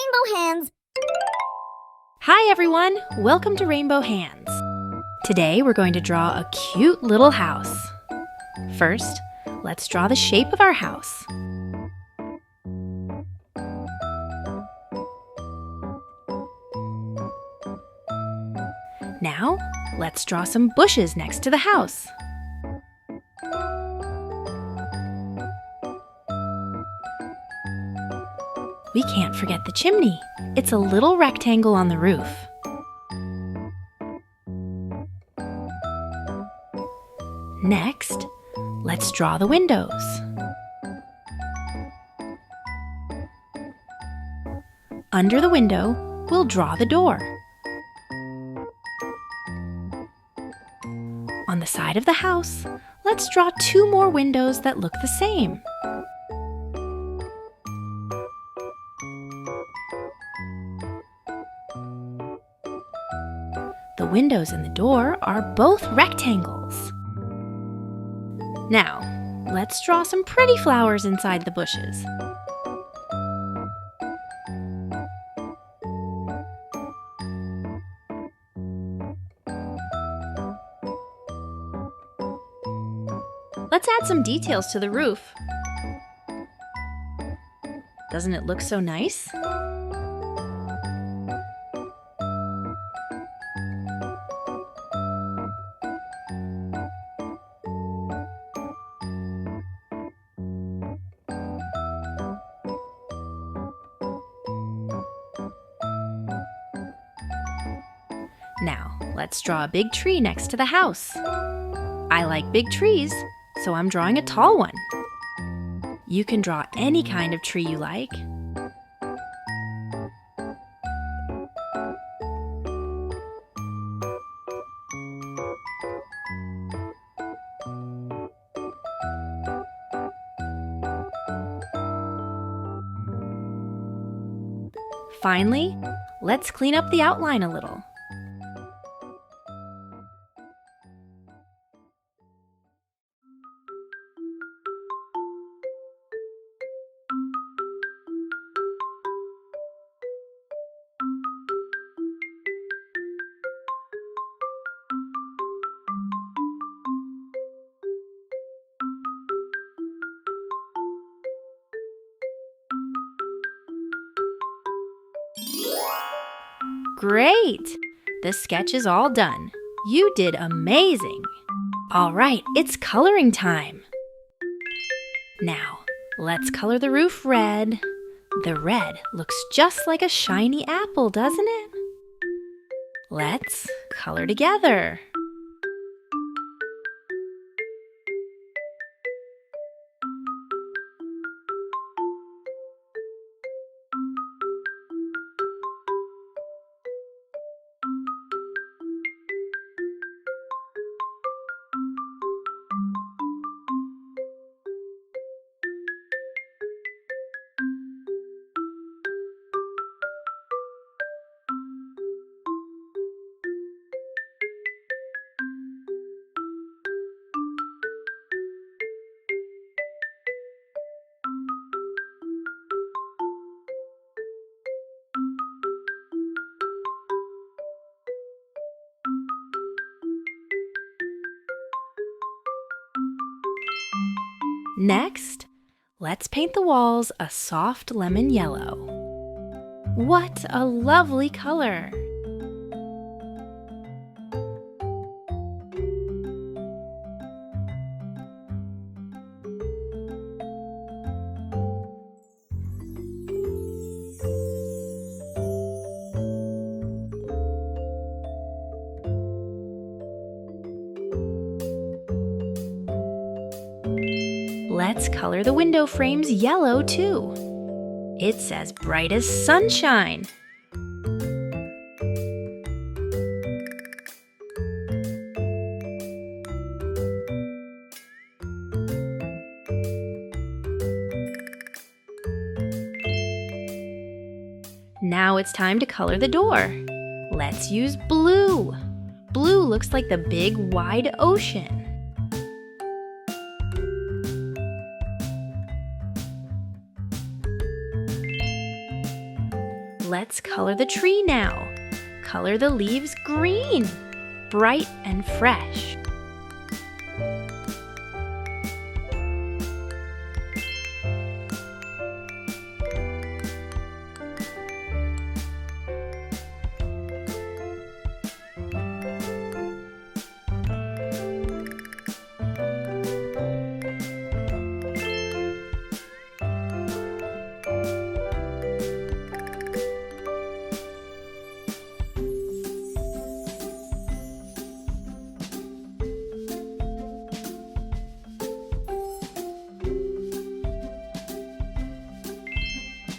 Rainbow Hands! Hi everyone! Welcome to Rainbow Hands. Today we're going to draw a cute little house. First, let's draw the shape of our house. Now, let's draw some bushes next to the house. We can't forget the chimney. It's a little rectangle on the roof. Next, let's draw the windows. Under the window, we'll draw the door. On the side of the house, let's draw 2 more windows that look the same. The windows and the door are both rectangles. Now, let's draw some pretty flowers inside the bushes. Let's add some details to the roof. Doesn't it look so nice? Now, let's draw a big tree next to the house. I like big trees, so I'm drawing a tall one. You can draw any kind of tree you like. Finally, let's clean up the outline a little. Great! The sketch is all done. You did amazing! All right, it's coloring time. Now, let's color the roof red. The red looks just like a shiny apple, doesn't it? Let's color together. Next, let's paint the walls a soft lemon yellow. What a lovely color! Let's color the window frames yellow too. It's as bright as sunshine. Now it's time to color the door. Let's use blue. Blue looks like the big wide ocean. Let's color the tree now. Color the leaves green, bright and fresh.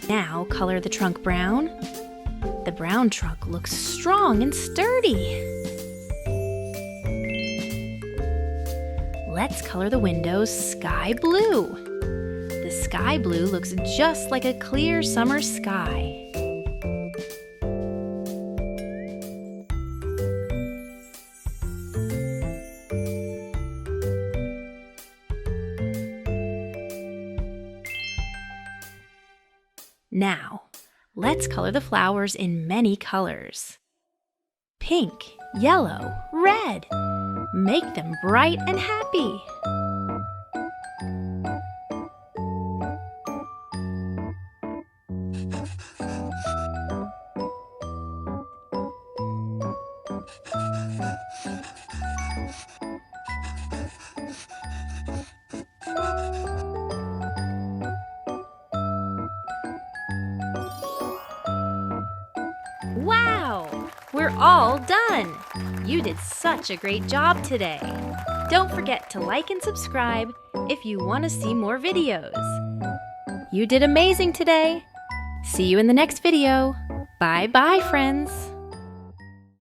Now color the trunk brown. The brown trunk looks strong and sturdy. Let's color the windows sky blue. The sky blue looks just like a clear summer sky. Now, let's color the flowers in many colors. Pink, yellow, red. Make them bright and happy. Wow! We're all done! You did such a great job today! Don't forget to like and subscribe if you want to see more videos. You did amazing today! See you in the next video! Bye-bye, friends!